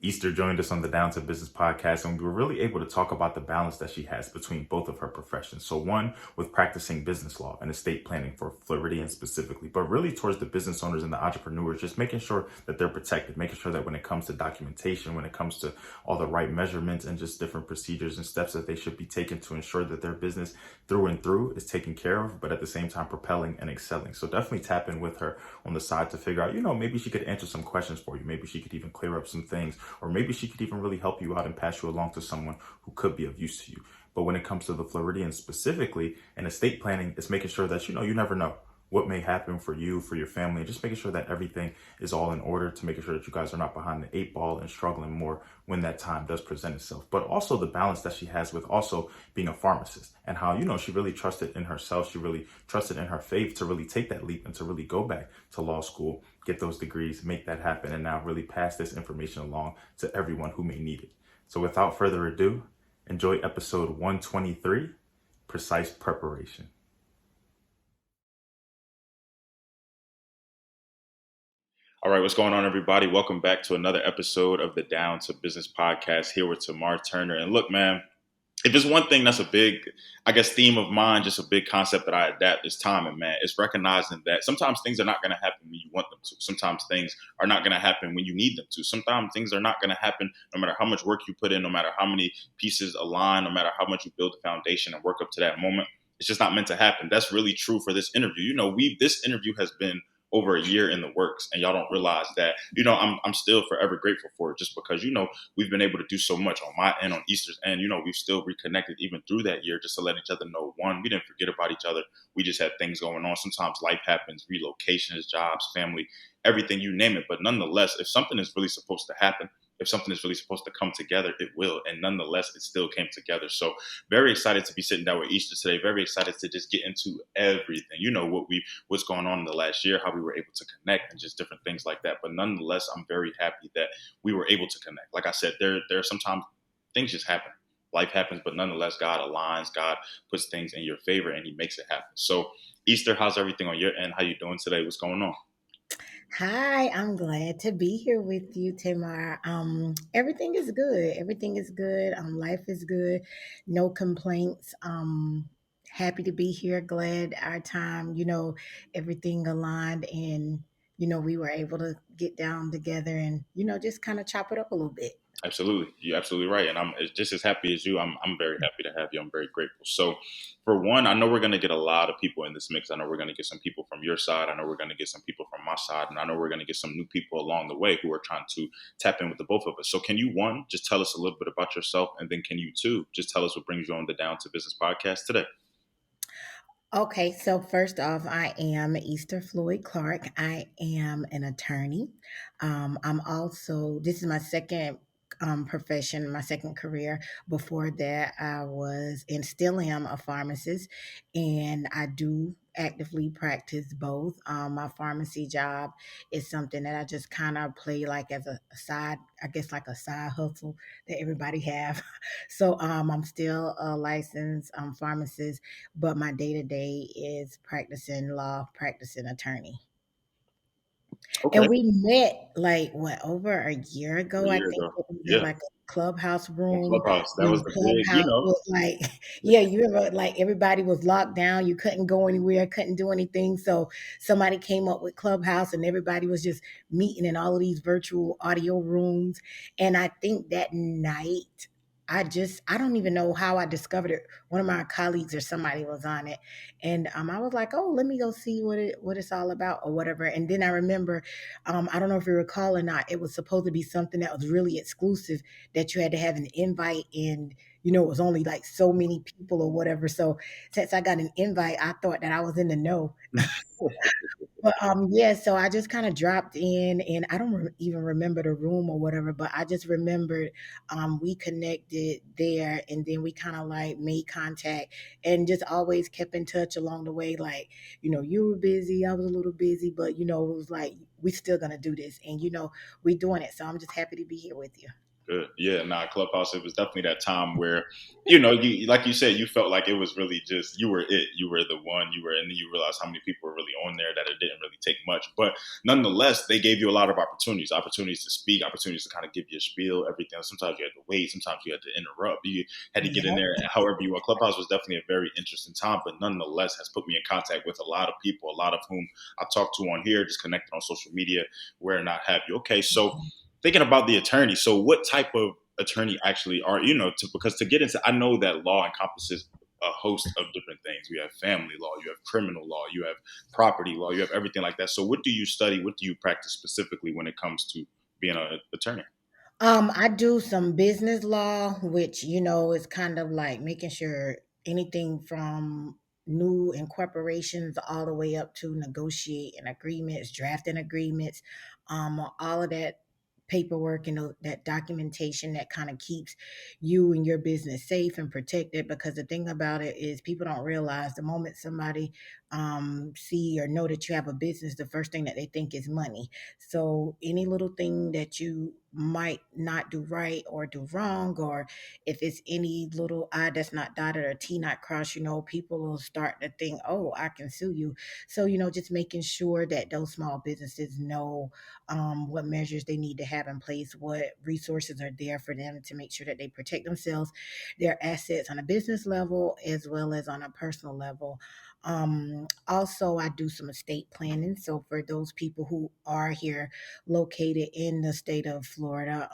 Easter joined us on the Down to Business podcast, and we were really able to talk about the balance that she has between both of her professions. So one, with practicing business law and estate planning for Floridians specifically, but really towards the business owners and the entrepreneurs, just making sure that they're protected, making sure that when it comes to documentation, when it comes to all the right measurements and just different procedures and steps that they should be taken to ensure that their business through and through is taken care of, but at the same time propelling and excelling. So definitely tap in with her on the side to figure out, maybe she could answer some questions for you. Maybe she could even clear up some things, or maybe she could even really help you out and pass you along to someone who could be of use to you. But when it comes to the Floridians specifically and estate planning, it's making sure that, you never know what may happen for you, for your family, and just making sure that everything is all in order, to making sure that you guys are not behind the eight ball and struggling more when that time does present itself. But also the balance that she has with also being a pharmacist, and how, she really trusted in herself. She really trusted in her faith to really take that leap and to really go back to law school, get those degrees, make that happen, and now really pass this information along to everyone who may need it. So without further ado, enjoy episode 123, Precise Preparation. All right, what's going on, everybody? Welcome back to another episode of the Down to Business podcast, here with Tamar Turner. And look, man, if there's one thing that's a big, theme of mine, just a big concept that I adapt, is timing, man. It's recognizing that sometimes things are not going to happen when you want them to. Sometimes things are not going to happen when you need them to. Sometimes things are not going to happen no matter how much work you put in, no matter how many pieces align, no matter how much you build the foundation and work up to that moment. It's just not meant to happen. That's really true for this interview. This interview has been over a year in the works, and y'all don't realize that. I'm still forever grateful for it, just because we've been able to do so much on my end, on Easter's end. We've still reconnected even through that year, just to let each other know, one, we didn't forget about each other. We just had things going on. Sometimes life happens, relocations, jobs, family, everything, you name it. But nonetheless, if something is really supposed to happen, if something is really supposed to come together, it will. And nonetheless, it still came together. So very excited to be sitting down with Easter today. Very excited to just get into everything. What's going on in the last year, how we were able to connect, and just different things like that. But nonetheless, I'm very happy that we were able to connect. Like I said, there are sometimes things just happen. Life happens, but nonetheless, God aligns, God puts things in your favor, and he makes it happen. So Easter, how's everything on your end? How you doing today? What's going on? Hi, I'm glad to be here with you, Tamar. Everything is good. Everything is good. Life is good. No complaints. Happy to be here. Glad our time, everything aligned, and we were able to get down together and just kind of chop it up a little bit. Absolutely. You're absolutely right. And I'm just as happy as you. I'm very happy to have you. I'm very grateful. So for one, I know we're going to get a lot of people in this mix. I know we're going to get some people from your side. I know we're going to get some people from my side. And I know we're going to get some new people along the way who are trying to tap in with the both of us. So can you, one, just tell us a little bit about yourself? And then can you, two, just tell us what brings you on the Down to Business podcast today? Okay, so first off, I am Easter Floyd Clark. I am an attorney. I'm also, this is my second profession, my second career. Before that, I was and still am a pharmacist, and I do actively practice both. My pharmacy job is something that I just kind of play like as a side, I guess like a side hustle that everybody have. So I'm still a licensed pharmacist, but my day to day is practicing law, practicing attorney. Okay. And we met like what, over a year A ago. I year think ago. it was in Yeah. like a clubhouse On room Clubhouse. That was when the big, Clubhouse was like, yeah, you remember like everybody was locked down. You couldn't go anywhere, couldn't do anything. So somebody came up with Clubhouse and everybody was just meeting in all of these virtual audio rooms. And I think that night, I don't even know how I discovered it. One of my colleagues or somebody was on it, and I was like, oh, let me go see what it's all about or whatever. And then I remember, I don't know if you recall or not, it was supposed to be something that was really exclusive, that you had to have an invite, and it was only like so many people or whatever. So since I got an invite, I thought that I was in the know. But yeah, so I just kind of dropped in, and I don't even remember the room or whatever, but I just remembered we connected there, and then we kind of like made contact and just always kept in touch along the way. Like, you were busy, I was a little busy, but it was like we still gonna do this, and we doing it. So I'm just happy to be here with you. Good. Yeah, nah, Clubhouse, it was definitely that time where, you like you said, you felt like it was really just you were it. You were the one, and then you realize how many people were really on there that it didn't really take much. But nonetheless, they gave you a lot of opportunities to speak, opportunities to kind of give you a spiel, everything. Sometimes you had to wait, sometimes you had to interrupt. You had to get in Yep. there however you want. Clubhouse was definitely a very interesting time, but nonetheless has put me in contact with a lot of people, a lot of whom I talk to on here, just connected on social media, where not have you. Okay, so thinking about the attorney, so what type of attorney actually are because to get into, I know that law encompasses a host of different things. You have family law, you have criminal law, you have property law, you have everything like that. So what do you study, what do you practice specifically when it comes to being an attorney? I do some business law, which, is kind of like making sure anything from new incorporations all the way up to negotiating agreements, drafting agreements, all of that paperwork and that documentation that kind of keeps you and your business safe and protected. Because the thing about it is, people don't realize the moment somebody see or know that you have a business, the first thing that they think is money. So any little thing that you might not do right or do wrong, or if it's any little I that's not dotted or T not crossed, people will start to think, oh, I can sue you. So, just making sure that those small businesses know what measures they need to have in place, what resources are there for them to make sure that they protect themselves, their assets on a business level as well as on a personal level. Also, I do some estate planning. So for those people who are here located in the state of Florida,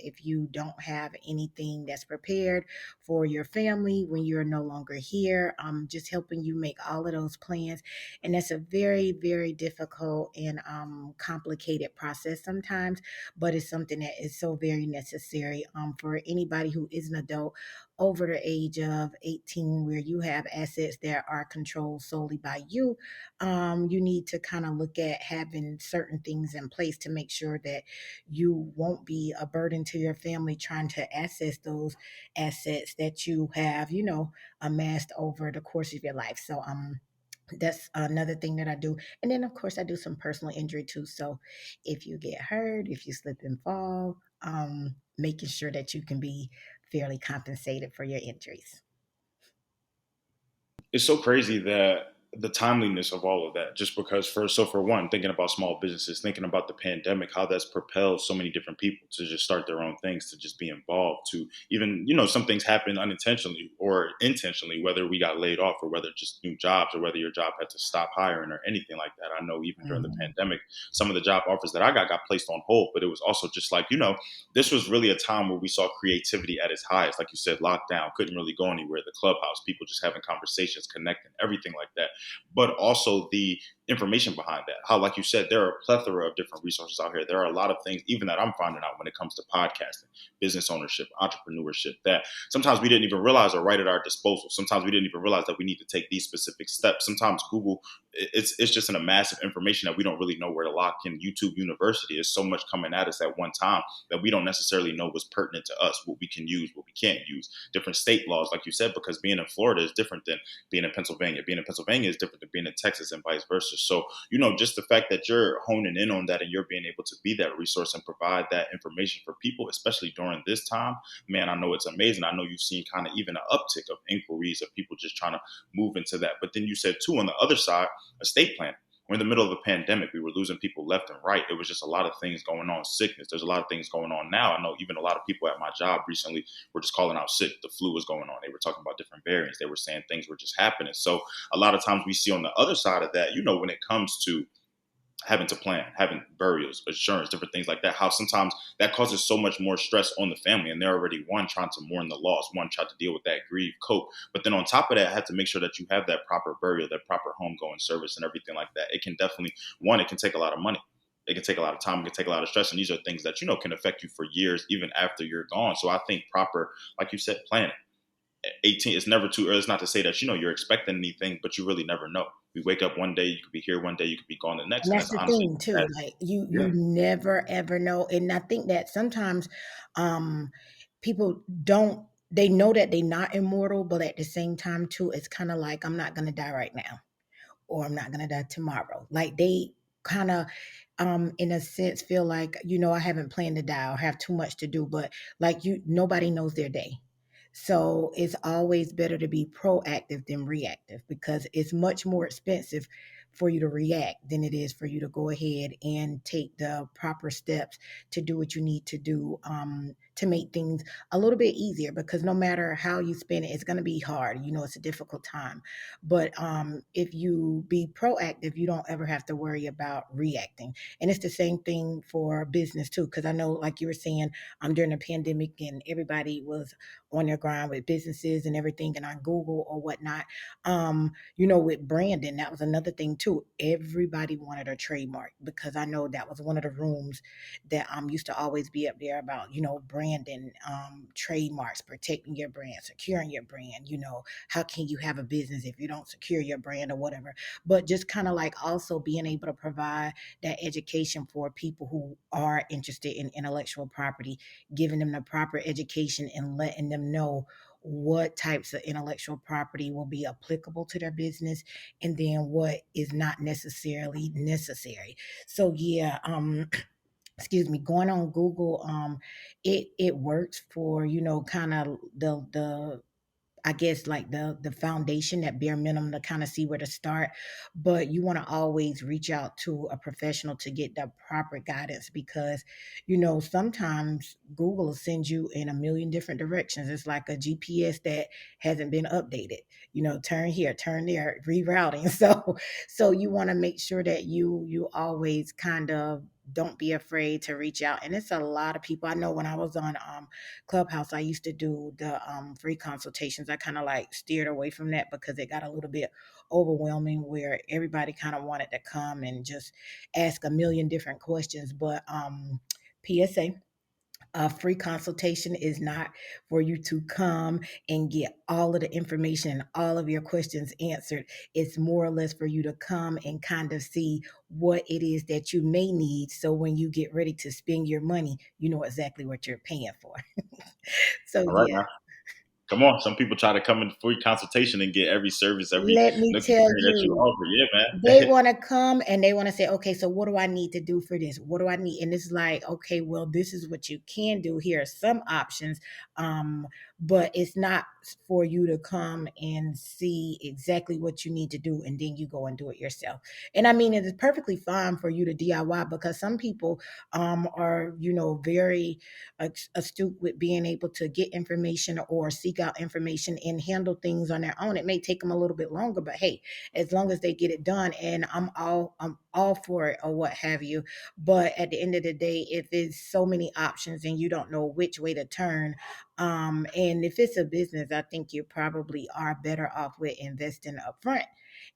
if you don't have anything that's prepared for your family when you're no longer here, just helping you make all of those plans. And that's a very, very difficult and complicated process sometimes, but it's something that is so very necessary for anybody who is an adult over the age of 18, where you have assets that are controlled solely by you. You need to kind of look at having certain things in place to make sure that you won't be a burden to your family trying to access those assets that you have, amassed over the course of your life. So, that's another thing that I do. And then, of course, I do some personal injury too. So, if you get hurt, if you slip and fall, making sure that you can be fairly compensated for your injuries. It's so crazy that the timeliness of all of that, just because for one, thinking about small businesses, thinking about the pandemic, how that's propelled so many different people to just start their own things, to just be involved, to even, some things happen unintentionally or intentionally, whether we got laid off or whether just new jobs or whether your job had to stop hiring or anything like that. I know even during the Mhm. pandemic, some of the job offers that I got placed on hold, but it was also just like, this was really a time where we saw creativity at its highest. Like you said, lockdown, couldn't really go anywhere. The clubhouse, people just having conversations, connecting, everything like that. But also the information behind that. How, like you said, there are a plethora of different resources out here. There are a lot of things, even that I'm finding out when it comes to podcasting, business ownership, entrepreneurship, that sometimes we didn't even realize are right at our disposal. Sometimes we didn't even realize that we need to take these specific steps. Sometimes Google, it's just in a massive information that we don't really know where to lock in. YouTube University is so much coming at us at one time that we don't necessarily know what's pertinent to us, what we can use, what we can't use. Different state laws, like you said, because being in Florida is different than being in Pennsylvania. Being in Pennsylvania is different than being in Texas and vice versa. So, just the fact that you're honing in on that and you're being able to be that resource and provide that information for people, especially during this time, man, I know it's amazing. I know you've seen kind of even an uptick of inquiries of people just trying to move into that. But then you said too, on the other side, estate planning. We're in the middle of a pandemic. We were losing people left and right. It was just a lot of things going on. Sickness. There's a lot of things going on now. I know even a lot of people at my job recently were just calling out sick. The flu was going on. They were talking about different variants. They were saying things were just happening. So a lot of times we see on the other side of that, when it comes to having to plan, having burials, insurance, different things like that, how sometimes that causes so much more stress on the family. And they're already one trying to mourn the loss, one trying to deal with that grief, cope. But then on top of that, have to make sure that you have that proper burial, that proper homegoing service and everything like that. It can definitely, one, it can take a lot of money. It can take a lot of time. It can take a lot of stress. And these are things that, can affect you for years, even after you're gone. So I think proper, like you said, planning. 18, it's never too early. It's not to say that you're expecting anything, but you really never know. We wake up one day, you could be here one day, you could be gone the next, And and that's that's the honestly thing too. that. Like you Yeah. never ever know. And I think that sometimes um people don't they know that they're not immortal, but at the same time too, it's kind of like, I'm not gonna die right now, or I'm not gonna die tomorrow. Like they kind of in a sense feel like, I haven't planned to die or have too much to do, but like nobody knows their day. So it's always better to be proactive than reactive, because it's much more expensive for you to react than it is for you to go ahead and take the proper steps to do what you need to do, to make things a little bit easier. Because no matter how you spend it, it's going to be hard. It's a difficult time. But if you be proactive, you don't ever have to worry about reacting. And it's the same thing for business too, because I know, like you were saying, during the pandemic and everybody was on their grind with businesses and everything and on Google or whatnot. With branding, that was another thing too. Everybody wanted a trademark, because I know that was one of the rooms that used to always be up there about, branding, trademarks, protecting your brand, securing your brand. How can you have a business if you don't secure your brand or whatever? But just kind of like also being able to provide that education for people who are interested in intellectual property, giving them the proper education and letting them know what types of intellectual property will be applicable to their business, and then what is not necessarily necessary. So yeah, excuse me, going on Google, it works for, kind of the I guess like the foundation, that bare minimum to kind of see where to start. But you want to always reach out to a professional to get the proper guidance, because sometimes Google will send you in a million different directions. It's like a GPS that hasn't been updated. Turn here, turn there, rerouting. So you want to make sure that you always kind of don't be afraid to reach out. And it's a lot of people. I know when I was on Clubhouse, I used to do the free consultations. I kind of like steered away from that because it got a little bit overwhelming, where everybody kind of wanted to come and just ask a million different questions. But PSA, a free consultation is not for you to come and get all of the information and all of your questions answered. It's more or less for you to come and kind of see what it is that you may need. So when you get ready to spend your money, you know exactly what you're paying for. So All right, yeah, man. Come on. Some people try to come in free consultation and get every service, every let me nook and tell cranny that you you, offer. Yeah, they man. want to come and they want to say, okay, so what do I need to do for this? What do I need? And it's like, okay, well, this is what you can do. Here are some options. But it's not for you to come and see exactly what you need to do and then you go and do it yourself. And I mean, it is perfectly fine for you to DIY, because some people are, very astute with being able to get information or seek out information and handle things on their own. It may take them a little bit longer, but hey, as long as they get it done, and I'm all for it or what have you. But at the end of the day, if there's so many options and you don't know which way to turn, and if it's a business, I think you probably are better off with investing upfront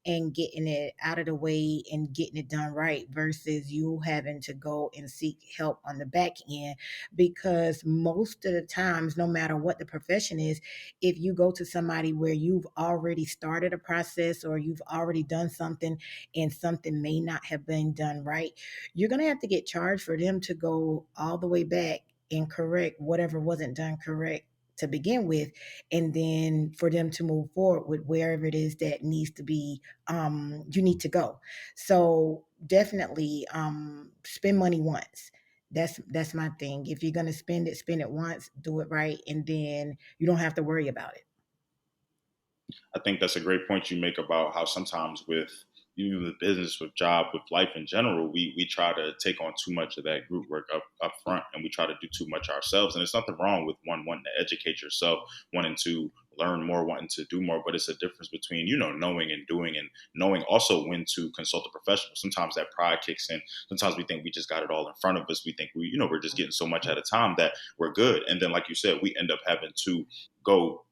and getting it out of the way and getting it done right, versus you having to go and seek help on the back end. Because most of the times, no matter what the profession is, if you go to somebody where you've already started a process or you've already done something and something may not have been done right, you're going to have to get charged for them to go all the way back and correct whatever wasn't done correct to begin with, and then for them to move forward with wherever it is that needs to be, you need to go. So definitely spend money once. That's my thing. If you're gonna spend it once, do it right, and then you don't have to worry about it. I think that's a great point you make about how sometimes with even the business, with job, with life in general, we try to take on too much of that group work up front, and we try to do too much ourselves. And there's nothing wrong with one wanting to educate yourself, wanting to learn more, wanting to do more. But it's a difference between knowing and doing, and knowing also when to consult a professional. Sometimes that pride kicks in. Sometimes we think we just got it all in front of us. We think we're just getting so much at a time that we're good. And then, like you said, we end up having to go,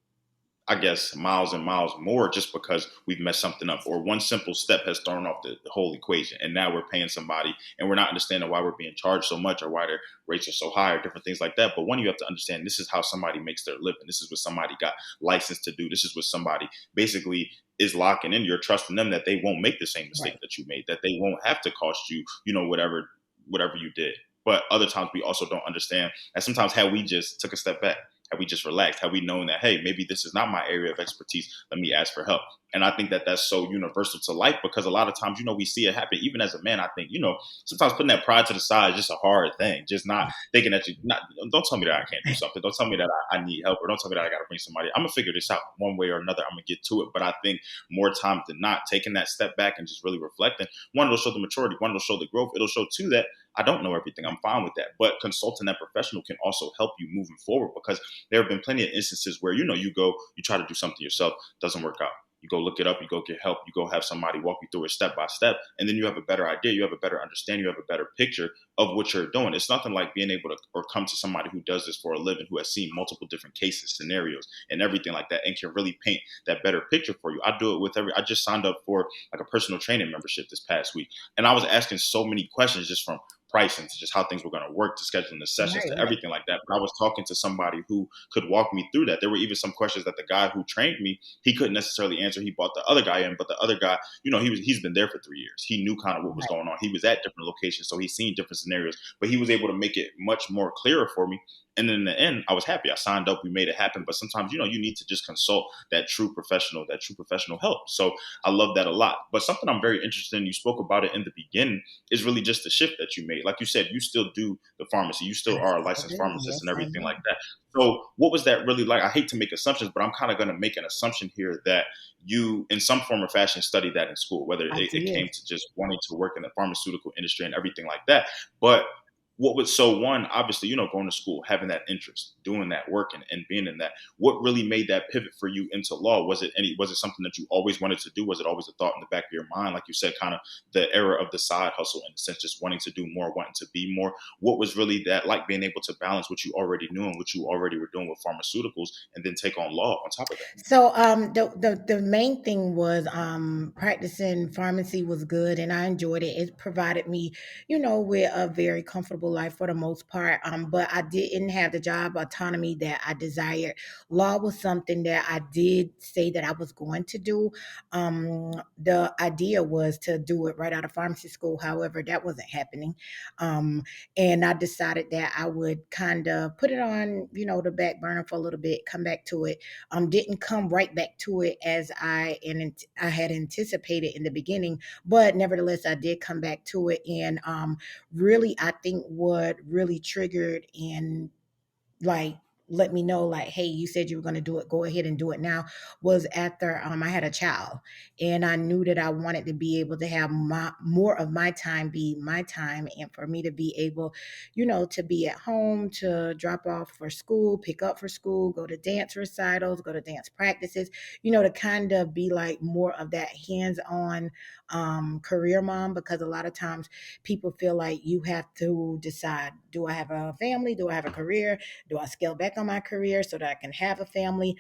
I guess, miles and miles more just because we've messed something up, or one simple step has thrown off the whole equation. And now we're paying somebody and we're not understanding why we're being charged so much or why their rates are so high or different things like that. But one, you have to understand this is how somebody makes their living. This is what somebody got licensed to do. This is what somebody basically is locking in. You're trusting them that they won't make the same mistake Right. that you made, that they won't have to cost you, whatever you did. But other times we also don't understand that sometimes had we just took a step back, Have we just relaxed? Have we known that, hey, maybe this is not my area of expertise? Let me ask for help. And I think that that's so universal to life because a lot of times, we see it happen. Even as a man, I think, sometimes putting that pride to the side is just a hard thing. Just not thinking that don't tell me that I can't do something. Don't tell me that I need help, or don't tell me that I got to bring somebody. I'm going to figure this out one way or another. I'm going to get to it. But I think more times than not, taking that step back and just really reflecting, one, it'll show the maturity. One, it'll show the growth. It'll show, too, that I don't know everything. I'm fine with that. But consulting that professional can also help you moving forward because there have been plenty of instances where, you go, you try to do something yourself, doesn't work out. You go look it up, you go get help, you go have somebody walk you through it step by step, and then you have a better idea, you have a better understanding, you have a better picture of what you're doing. It's nothing like being able to or come to somebody who does this for a living, who has seen multiple different cases, scenarios, and everything like that, and can really paint that better picture for you. I do it with I just signed up for like a personal training membership this past week, and I was asking so many questions just from pricing to just how things were going to work to scheduling the sessions Right, to right, everything like that. But I was talking to somebody who could walk me through that. There were even some questions that the guy who trained me, he couldn't necessarily answer. He brought the other guy in, but the other guy, he's been there for 3 years. He knew kind of what was right. going on. He was at different locations, so he's seen different scenarios, but he was able to make it much more clearer for me. And then in the end, I was happy. I signed up. We made it happen. But sometimes, you need to just consult that true professional help. So I love that a lot. But something I'm very interested in, you spoke about it in the beginning, is really just the shift that you made. Like you said, you still do the pharmacy. You still I are a still licensed do. pharmacist and Yes, I everything like do. that. So what was that really like? I hate to make assumptions, but I'm kind of going to make an assumption here that you, in some form or fashion, studied that in school, whether I it did. came to just wanting to work in the pharmaceutical industry and everything like that. But what was so one, obviously, going to school, having that interest, doing that work and being in that, what really made that pivot for you into law? Was it something that you always wanted to do? Was it always a thought in the back of your mind? Like you said, kind of the era of the side hustle in a sense, just wanting to do more, wanting to be more. What was really that like, being able to balance what you already knew and what you already were doing with pharmaceuticals and then take on law on top of that? So the main thing was practicing pharmacy was good and I enjoyed it. It provided me, with a very comfortable life for the most part. But I didn't have the job autonomy that I desired. Law was something that I did say that I was going to do. The idea was to do it right out of pharmacy school. However, that wasn't happening. Um, and I decided that I would kind of put it on, the back burner for a little bit, come back to it. Didn't come right back to it as I had anticipated in the beginning, but nevertheless, I did come back to it. And really, I think what really triggered and like let me know like, hey, you said you were going to do it, go ahead and do it now, was after I had a child, and I knew that I wanted to be able to have more of my time be my time, and for me to be able, to be at home, to drop off for school, pick up for school, go to dance recitals, go to dance practices, to kind of be like more of that hands-on career mom, because a lot of times people feel like you have to decide, do I have a family, do I have a career, do I scale back on my career so that I can have a family?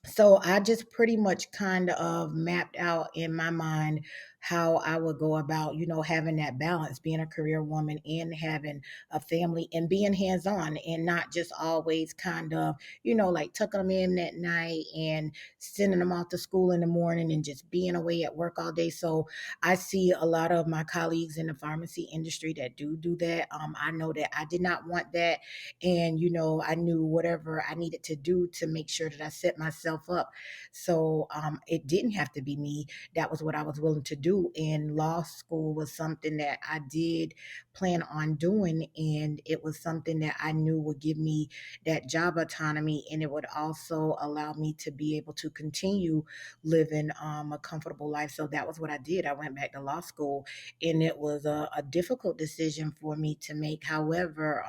So I just pretty much kind of mapped out in my mind how I would go about, having that balance, being a career woman and having a family and being hands on and not just always kind of, like tucking them in at night and sending them off to school in the morning and just being away at work all day. So I see a lot of my colleagues in the pharmacy industry that do that. I know that I did not want that, and I knew whatever I needed to do to make sure that I set myself up. So it didn't have to be me. That was what I was willing to do, and law school was something that I did plan on doing, and it was something that I knew would give me that job autonomy, and it would also allow me to be able to continue living a comfortable life. So that was what I did. I went back to law school, and it was a difficult decision for me to make. However,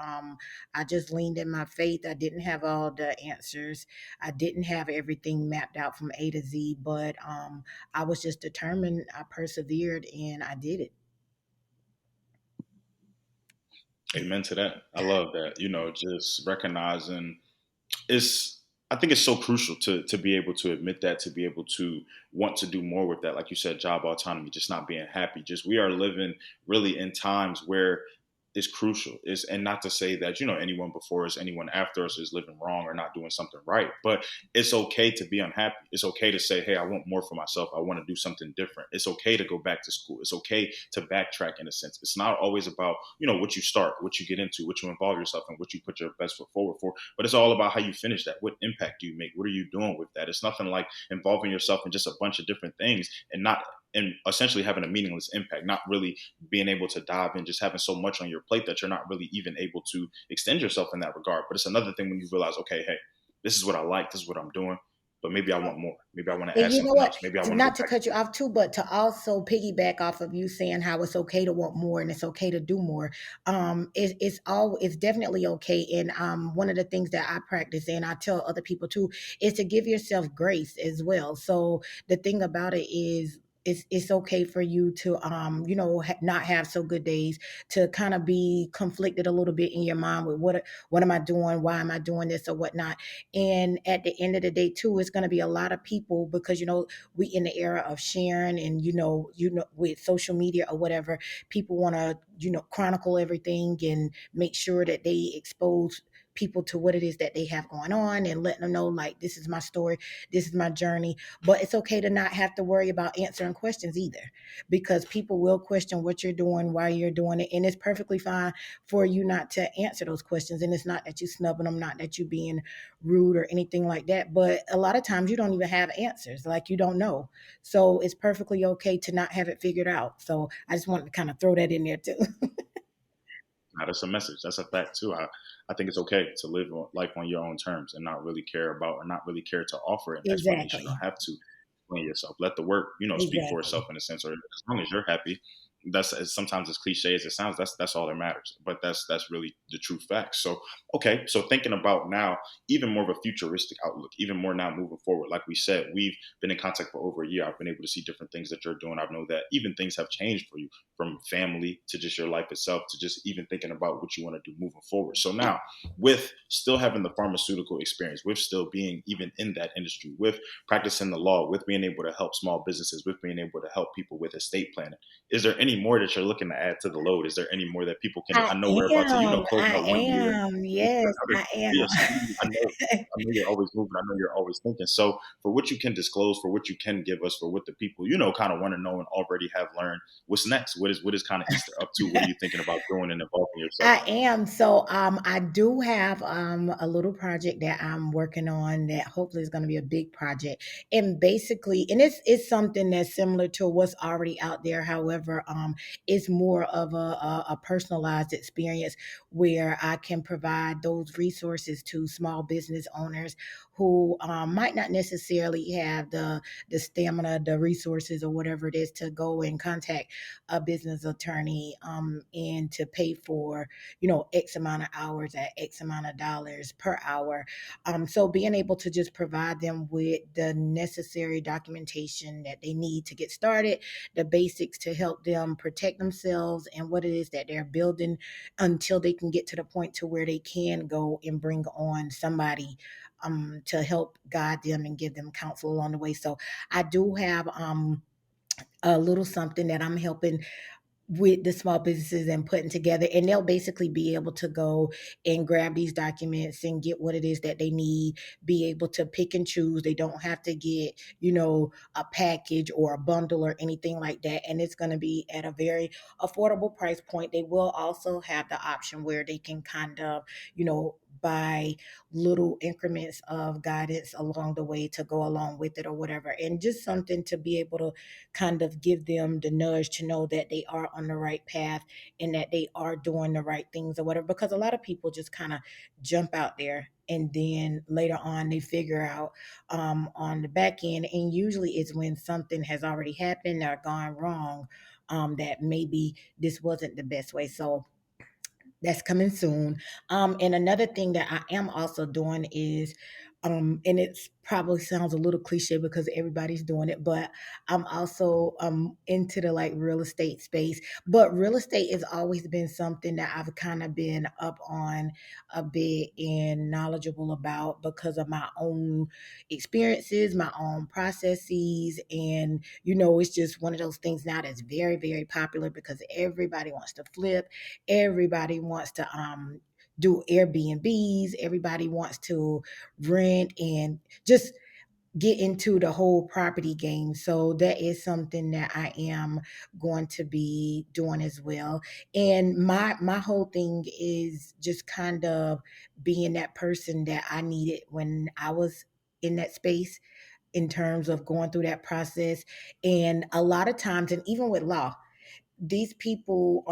I just leaned in my faith. I didn't have all the answers. I didn't have everything mapped out from A to Z, but I was just determined. I persevered and I did it. Amen to that. I love that. Just recognizing it's I think it's so crucial to be able to admit that, to be able to want to do more with that. Like you said, job autonomy, just not being happy. Just we are living really in times where is crucial. Is And not to say that anyone before us, anyone after us is living wrong or not doing something right, but it's okay to be unhappy. It's okay to say, hey, I want more for myself. I want to do something different. It's okay to go back to school. It's okay to backtrack in a sense. It's not always about what you start, what you get into, what you involve yourself in, what you put your best foot forward for, but it's all about how you finish that. What impact do you make? What are you doing with that? It's nothing like involving yourself in just a bunch of different things and essentially having a meaningless impact, not really being able to dive in, just having so much on your plate that you're not really even able to extend yourself in that regard. But it's another thing when you realize, okay, hey, this is what I like, this is what I'm doing, but maybe I want more. Maybe I want to And add you know something what? else. Maybe I want to go Not to back. cut you off too, but to also piggyback off of you saying how it's okay to want more and it's okay to do more. It's definitely okay. And one of the things that I practice and I tell other people too is to give yourself grace as well. So the thing about it is, it's okay for you to not have so good days, to kind of be conflicted a little bit in your mind with what am I doing, why am I doing this or whatnot. And at the end of the day too, it's going to be a lot of people, because we in the era of sharing, and with social media or whatever, people want to chronicle everything and make sure that they expose people to what it is that they have going on, and letting them know, like, this is my story, this is my journey. But it's okay to not have to worry about answering questions either, because people will question what you're doing, why you're doing it, and it's perfectly fine for you not to answer those questions. And it's not that you snubbing them, not that you being rude or anything like that, but a lot of times you don't even have answers, like you don't know. So it's perfectly okay to not have it figured out. So I just wanted to kind of throw that in there too. Now, that's a message. That's a fact too. I think it's okay to live life on your own terms and not really care about, or not really care to offer an explanation or Exactly. have to explain yourself. Let the work, speak for itself Exactly. in a sense. Or as long as you're happy, that's sometimes as cliche as it sounds. That's all that matters. But that's really the true fact. So okay, so thinking about now, even more of a futuristic outlook, even more now moving forward. Like we said, we've been in contact for over a year. I've been able to see different things that you're doing. I know that even things have changed for you, from family to just your life itself, to just even thinking about what you want to do moving forward. So now, with still having the pharmaceutical experience, with still being even in that industry, with practicing the law, with being able to help small businesses, with being able to help people with estate planning, is there any more that you're looking to add to the load? Is there any more that people can? I know we're about to, close out one year and into Yes, another I year. So am. I know you're always moving. I know you're always thinking. So for what you can disclose, for what you can give us, for what the people, kind of want to know and already have learned, what's next? What is kind of Easter up to? What are you thinking about doing and involving yourself I in? am. So I do have a little project that I'm working on that hopefully is going to be a big project. And basically, and it's something that's similar to what's already out there. However, it's more of a personalized experience where I can provide those resources to small business owners who might not necessarily have the stamina, the resources, or whatever it is to go and contact a business attorney and to pay for X amount of hours at X amount of dollars per hour. So being able to just provide them with the necessary documentation that they need to get started, the basics to help them protect themselves and what it is that they're building, until they can get to the point to where they can go and bring on somebody to help guide them and give them counsel along the way. So I do have a little something that I'm helping with the small businesses and putting together, and they'll basically be able to go and grab these documents and get what it is that they need, be able to pick and choose. They don't have to get a package or a bundle or anything like that, and it's going to be at a very affordable price point. They will also have the option where they can kind of buy little increments of guidance along the way to go along with it or whatever, and just something to be able to kind of give them the nudge to know that they are on the right path and that they are doing the right things or whatever. Because a lot of people just kind of jump out there and then later on they figure out on the back end, and usually it's when something has already happened or gone wrong, that maybe this wasn't the best way. So that's coming soon. And another thing that I am also doing is And it's probably sounds a little cliche because everybody's doing it, but I'm also into the like real estate space. But real estate has always been something that I've kind of been up on a bit and knowledgeable about because of my own experiences, my own processes, and it's just one of those things now that's very, very popular because everybody wants to flip, everybody wants to do Airbnbs, everybody wants to rent and just get into the whole property game. So that is something that I am going to be doing as well. And my whole thing is just kind of being that person that I needed when I was in that space in terms of going through that process. And a lot of times, and even with law, these people,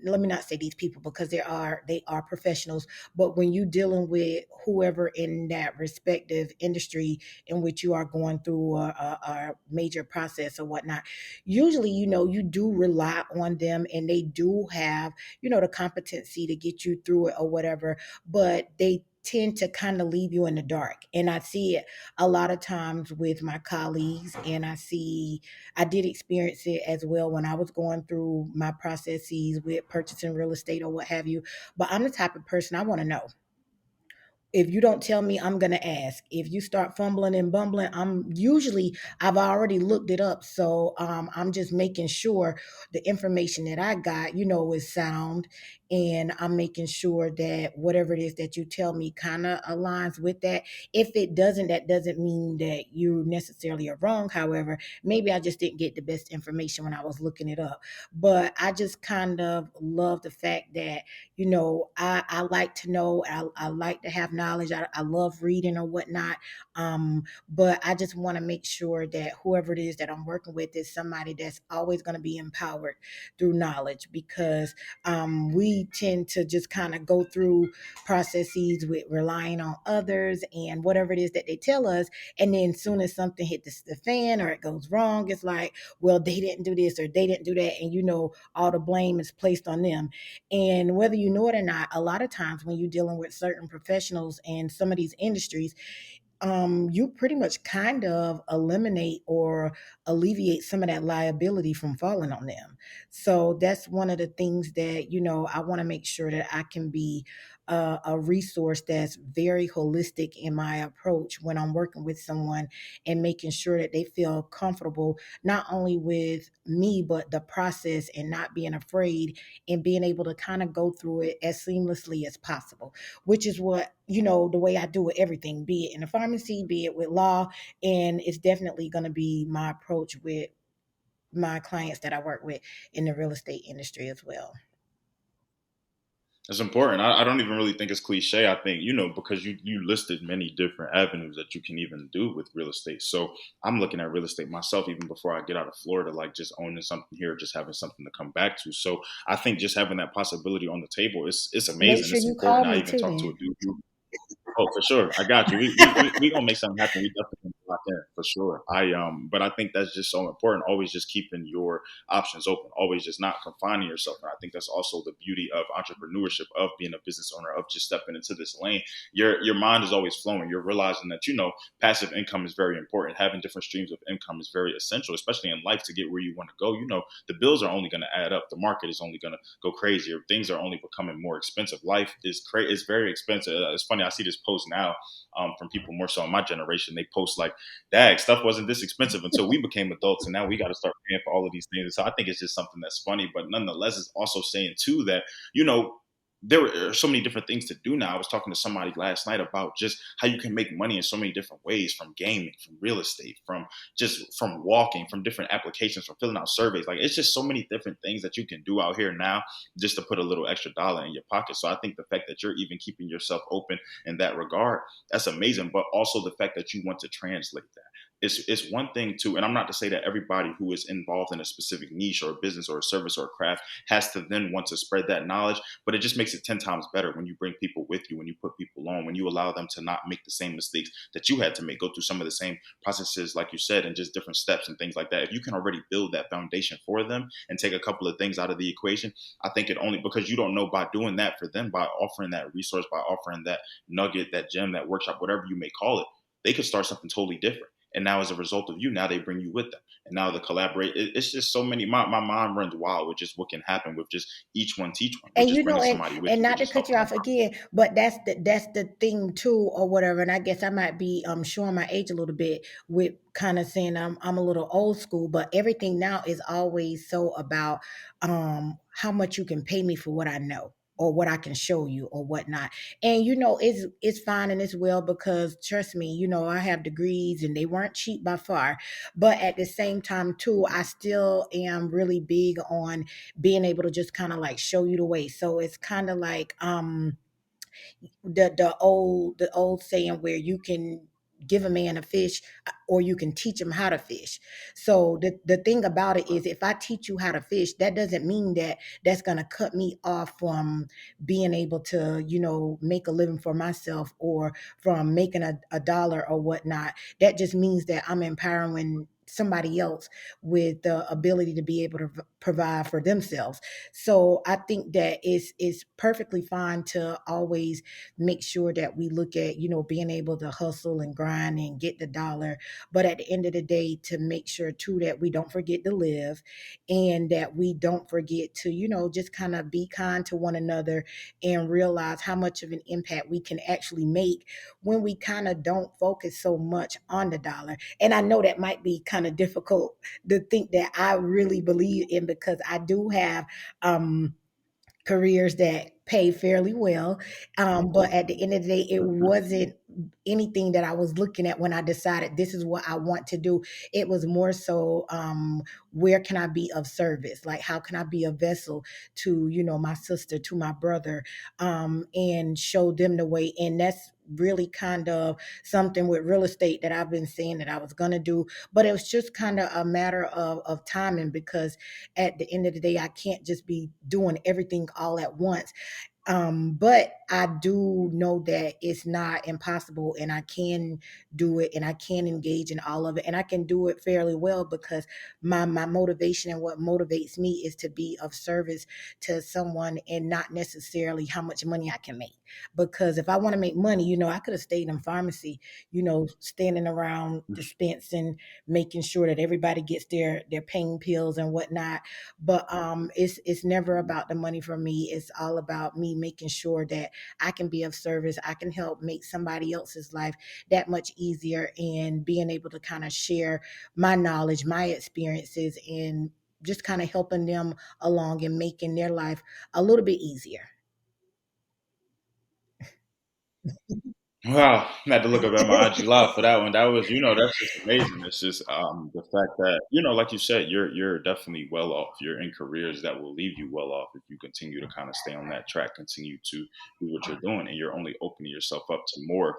let me not say these people because they are professionals, but when you dealing with whoever in that respective industry in which you are going through a major process or whatnot, usually you do rely on them and they do have the competency to get you through it or whatever, but they tend to kind of leave you in the dark. And I see it a lot of times with my colleagues, and I did experience it as well when I was going through my processes with purchasing real estate or what have you. But I'm the type of person I want to know. If you don't tell me, I'm gonna ask. If you start fumbling and bumbling, I've already looked it up. So I'm just making sure the information that I got, is sound, and I'm making sure that whatever it is that you tell me kind of aligns with that. If it doesn't, that doesn't mean that you necessarily are wrong. However, maybe I just didn't get the best information when I was looking it up. But I just kind of love the fact that I like to know, I like to have knowledge. I love reading or whatnot. But I just want to make sure that whoever it is that I'm working with is somebody that's always going to be empowered through knowledge, because we tend to just kind of go through processes with relying on others and whatever it is that they tell us. And then as soon as something hits the fan or it goes wrong, it's like, well, they didn't do this or they didn't do that. And all the blame is placed on them. And whether you know it or not, a lot of times when you're dealing with certain professionals in some of these industries, you pretty much kind of eliminate or alleviate some of that liability from falling on them. So that's one of the things that, I want to make sure that I can be a resource that's very holistic in my approach when I'm working with someone, and making sure that they feel comfortable not only with me, but the process, and not being afraid, and being able to kind of go through it as seamlessly as possible, which is what, the way I do with everything, be it in the pharmacy, be it with law. And it's definitely going to be my approach with my clients that I work with in the real estate industry as well. It's important. I don't even really think it's cliche. I think, because you listed many different avenues that you can even do with real estate. So I'm looking at real estate myself, even before I get out of Florida, like just owning something here, just having something to come back to. So I think just having that possibility on the table, it's Make amazing. sure It's you call important. I me even too talked to then. a dude who Oh, for sure. I got you. We gonna make something happen. We definitely gonna lock in for sure. But I think that's just so important. Always just keeping your options open. Always just not confining yourself. And I think that's also the beauty of entrepreneurship, of being a business owner, of just stepping into this lane. Your mind is always flowing. You're realizing that passive income is very important. Having different streams of income is very essential, especially in life, to get where you want to go. The bills are only going to add up. The market is only going to go crazier. Things are only becoming more expensive. Life is very expensive. It's funny. I see this post now from people more so in my generation. They post like, "Dag, stuff wasn't this expensive until we became adults, and now we got to start paying for all of these things." And so I think it's just something that's funny, but nonetheless, it's also saying too that you know there are so many different things to do now. I was talking to somebody last night about just how you can make money in so many different ways, from gaming, from real estate, from walking, from different applications, from filling out surveys. Like, it's just so many different things that you can do out here now, just to put a little extra dollar in your pocket. So I think the fact that you're even keeping yourself open in that regard, that's amazing. But also the fact that you want to translate that it's one thing to, and I'm not to say that everybody who is involved in a specific niche or a business or a service or a craft has to then want to spread that knowledge, but it just makes it 10 times better when you bring people with you, when you put people on, when you allow them to not make the same mistakes that you had to make, go through some of the same processes, like you said, and just different steps and things like that. If you can already build that foundation for them and take a couple of things out of the equation, I think it only, because you don't know, by doing that for them, by offering that resource, by offering that nugget, that gem, that workshop, whatever you may call it, they could start something totally different. And now, as a result of you, now they bring you with them. And now the collaborate, it's just so many. My mind runs wild with just what can happen with just each one teach one, with And just bringing somebody with and you, with not to just cut you helping them off again, but that's the thing too, or whatever. And I guess I might be showing my age a little bit with kind of saying I'm a little old school, but everything now is always so about how much you can pay me for what I know or what I can show you or whatnot. And it's fine and it's well, because trust me, I have degrees and they weren't cheap by far. But at the same time too, I still am really big on being able to just kind of like show you the way. So it's kind of like the old saying where you can give a man a fish, or you can teach him how to fish. So the thing about it is, if I teach you how to fish, that doesn't mean that that's going to cut me off from being able to make a living for myself, or from making a dollar or whatnot. That just means that I'm empowering somebody else with the ability to be able to provide for themselves. So I think that it's perfectly fine to always make sure that we look at being able to hustle and grind and get the dollar, but at the end of the day, to make sure too that we don't forget to live, and that we don't forget to just kind of be kind to one another, and realize how much of an impact we can actually make when we kind of don't focus so much on the dollar. And I know that might be kind of difficult to think that I really believe in, because I do have careers that pay fairly well. But at the end of the day, it wasn't anything that I was looking at when I decided this is what I want to do. It was more so, where can I be of service? Like, how can I be a vessel to, my sister, to my brother, and show them the way. And that's really kind of something with real estate that I've been saying that I was going to do. But it was just kind of a matter of timing, because at the end of the day, I can't just be doing everything all at once. But I do know that it's not impossible, and I can do it, and I can engage in all of it, and I can do it fairly well, because my motivation and what motivates me is to be of service to someone, and not necessarily how much money I can make. Because if I want to make money, I could have stayed in pharmacy, standing around dispensing, making sure that everybody gets their pain pills and whatnot. But it's never about the money for me. It's all about me making sure that I can be of service. I can help make somebody else's life that much easier, and being able to kind of share my knowledge, my experiences, and just kind of helping them along and making their life a little bit easier. Wow, I had to look up at my IG live for that one. That was, that's just amazing. It's just the fact that, like you said, you're definitely well off. You're in careers that will leave you well off if you continue to kind of stay on that track, continue to do what you're doing, and you're only opening yourself up to more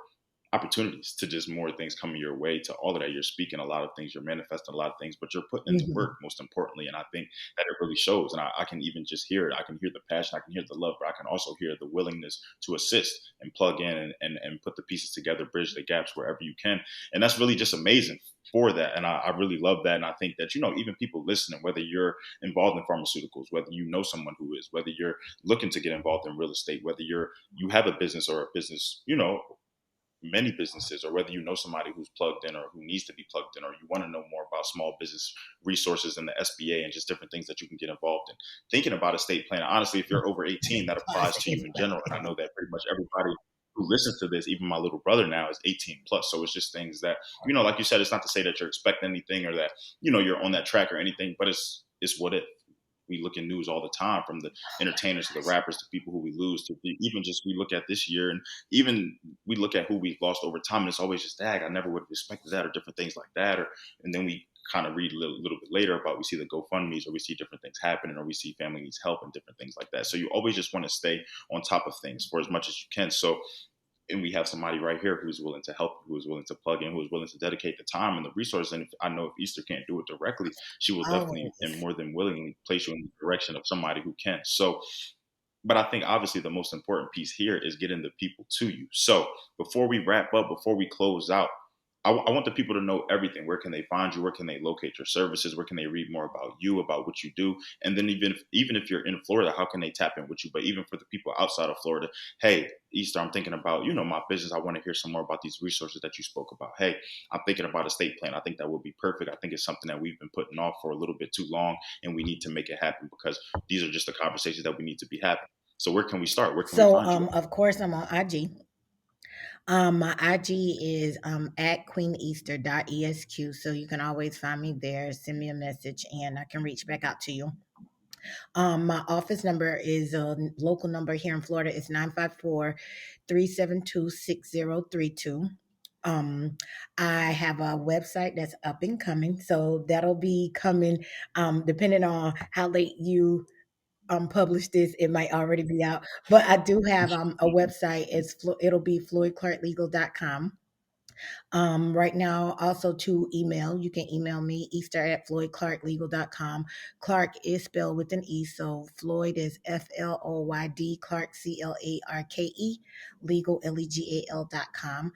opportunities, to just more things coming your way, to all of that. You're speaking a lot of things, you're manifesting a lot of things, but you're putting in the Mhm. work, most importantly. And I think that it really shows. And I can even just hear it. I can hear the passion, I can hear the love, but I can also hear the willingness to assist and plug in, and put the pieces together, bridge the gaps wherever you can. And that's really just amazing for that. And I really love that. And I think that, even people listening, whether you're involved in pharmaceuticals, whether you know someone who is, whether you're looking to get involved in real estate, whether you have a business, or a business, many businesses, or whether you know somebody who's plugged in or who needs to be plugged in, or you want to know more about small business resources and the SBA and just different things that you can get involved in. Thinking about estate planning, honestly, if you're over 18, that applies to you in general. And I know that pretty much everybody who listens to this, even my little brother now, is 18 plus. So it's just things that, like you said, it's not to say that you're expecting anything, or that, you're on that track or anything, but it's what it, we look in news all the time, from the entertainers to the rappers to people who we lose, to even just, we look at this year, and even we look at who we've lost over time, and it's always just, I never would have expected that, or different things like that. Or, and then we kind of read a little bit later about, we see the GoFundMe's, or we see different things happening, or we see family needs help and different things like that. So you always just want to stay on top of things for as much as you can. So and we have somebody right here who's willing to help, who is willing to plug in, who is willing to dedicate the time and the resources. And if, I know if Easter can't do it directly, she will definitely and Always. more than willingly place you in the direction of somebody who can. So, but I think obviously the most important piece here is getting the people to you. So before we wrap up, before we close out, I want the people to know everything. Where can they find you? Where can they locate your services? Where can they read more about you, about what you do? And then even if you're in Florida, how can they tap in with you? But even for the people outside of Florida, hey, Easter, I'm thinking about, my business. I want to hear some more about these resources that you spoke about. Hey, I'm thinking about a state plan. I think that would be perfect. I think it's something that we've been putting off for a little bit too long, and we need to make it happen because these are just the conversations that we need to be having. So where can we start? Where can we So, find you? of course, I'm on IG. My IG is at queeneaster.esq. So you can always find me there, send me a message, and I can reach back out to you. My office number is a local number here in Florida. It's 954-372-6032. Um, I have a website that's up and coming. So that'll be coming depending on how late you publish this, it might already be out. But I do have a website. It'll be floydclarklegal.com. Right now, also to email, you can email me, Easter at floydclarklegal.com. Clark is spelled with an E, so Floyd is Floyd, Clark, Clarke, legal, legal.com.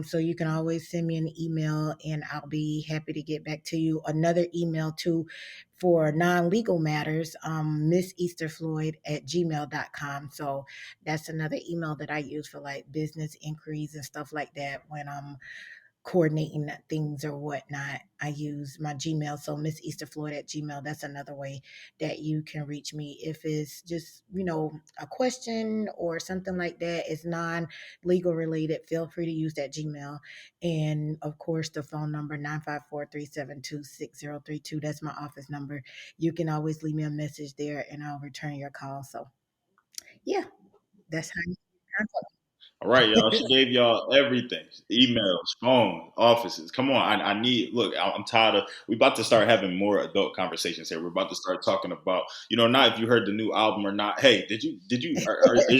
So you can always send me an email and I'll be happy to get back to you. Another email too for non-legal matters, Miss Easter Floyd at gmail.com. So that's another email that I use for like business inquiries and stuff like that when I'm coordinating things or whatnot. I use my Gmail. So Miss Easter Floyd at Gmail. That's another way that you can reach me. If it's just, a question or something like that, it's non-legal related, feel free to use that Gmail. And of course the phone number 954-372-6032. That's my office number. You can always leave me a message there and I'll return your call. So yeah, that's how you contact All right, y'all. me. She gave y'all everything: emails, phone, offices. Come on, I need. Look, I'm tired of. We about to start having more adult conversations here. We're about to start talking about, not if you heard the new album or not. Hey, is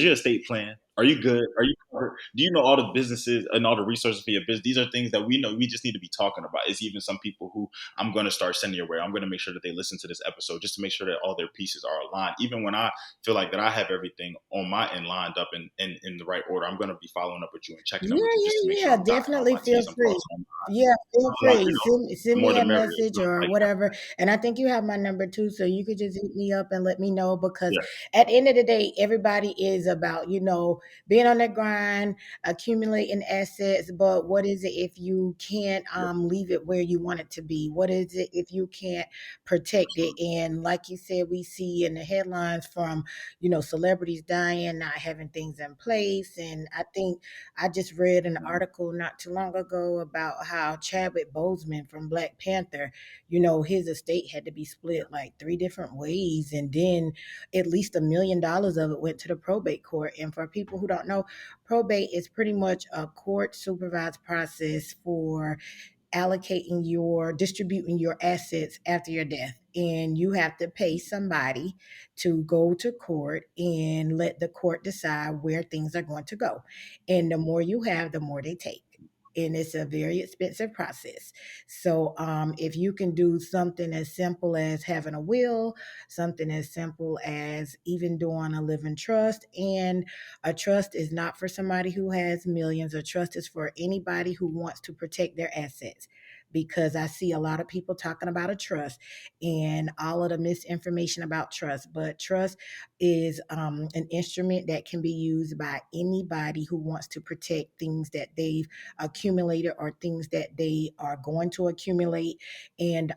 your estate plan? Are you good? Are you covered? Do you know all the businesses and all the resources for your business? These are things that we know. We just need to be talking about. It's even some people who I'm going to start sending your way. I'm going to make sure that they listen to this episode just to make sure that all their pieces are aligned. Even when I feel like that I have everything on my end lined up in the right order, I'm going to be following up with you and checking Yeah, up with you just to make yeah, sure yeah. I'm dotting all Definitely my feel T's, I'm free. crossing all my I's. Yeah, feel free. The Send more me the a merrier. message or Like, whatever. And I think you have my number too, so you could just hit me up and let me know because yeah, at the end of the day, everybody is about, being on the grind, accumulating assets. But what is it if you can't yeah, leave it where you want it to be? What is it if you can't protect it? absolutely. And like you said, we see in the headlines from, celebrities dying, not having things in place. And I think I just read an article not too long ago about how Chadwick Boseman from Black Panther, his estate had to be split like three different ways. And then at least $1 million of it went to the probate court. And for people who don't know, probate is pretty much a court supervised process for distributing your assets after your death. And you have to pay somebody to go to court and let the court decide where things are going to go. And the more you have, the more they take. And it's a very expensive process. So, if you can do something as simple as having a will, something as simple as even doing a living trust, and a trust is not for somebody who has millions. A trust is for anybody who wants to protect their assets. Because I see a lot of people talking about a trust and all of the misinformation about trust. But trust is an instrument that can be used by anybody who wants to protect things that they've accumulated or things that they are going to accumulate. And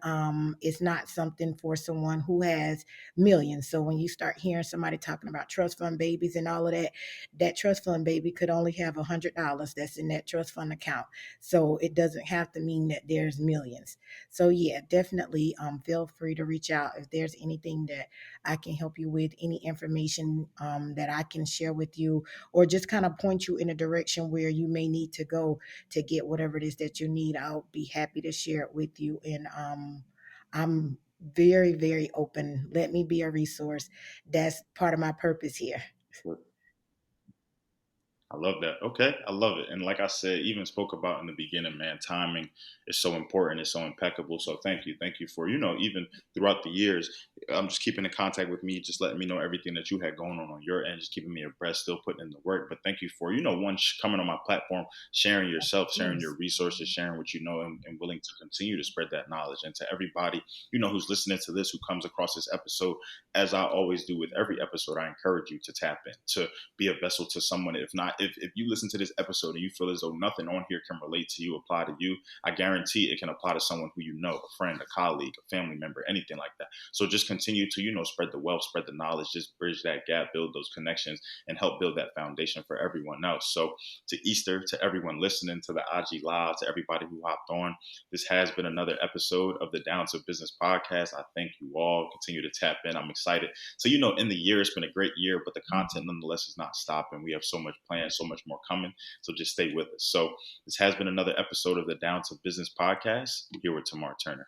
it's not something for someone who has millions. So when you start hearing somebody talking about trust fund babies and all of that, that trust fund baby could only have $100 that's in that trust fund account. So it doesn't have to mean that there's millions. So yeah, definitely feel free to reach out if there's anything that I can help you with, any information that I can share with you, or just kind of point you in a direction where you may need to go to get whatever it is that you need. I'll be happy to share it with you. And I'm very, very open. Let me be a resource. That's part of my purpose here. Sure. I love that. Okay, I love it. And like I said, even spoke about in the beginning, man, timing is so important. It's so impeccable. So thank you for even throughout the years, just keeping in contact with me, just letting me know everything that you had going on your end, just keeping me abreast, still putting in the work. But thank you for coming on my platform, sharing yourself, sharing your Yes. resources, sharing what you know, and willing to continue to spread that knowledge. And to everybody who's listening to this, who comes across this episode, as I always do with every episode, I encourage you to tap in to be a vessel to someone. If not, if you listen to this episode and you feel as though nothing on here can relate to you, apply to you, I guarantee it can apply to someone who you know, a friend, a colleague, a family member, anything like that. So just continue to, spread the wealth, spread the knowledge, just bridge that gap, build those connections, and help build that foundation for everyone else. So to Easter, to everyone listening to the IG Live, to everybody who hopped on, this has been another episode of the Down to Business podcast. I thank you all. Continue to tap in. I'm excited. So, in the year, it's been a great year, but the content nonetheless is not stopping. We have so much planned, so much more coming. So just stay with us. So this has been another episode of the Down to Business podcast. Here with Tamar Turner.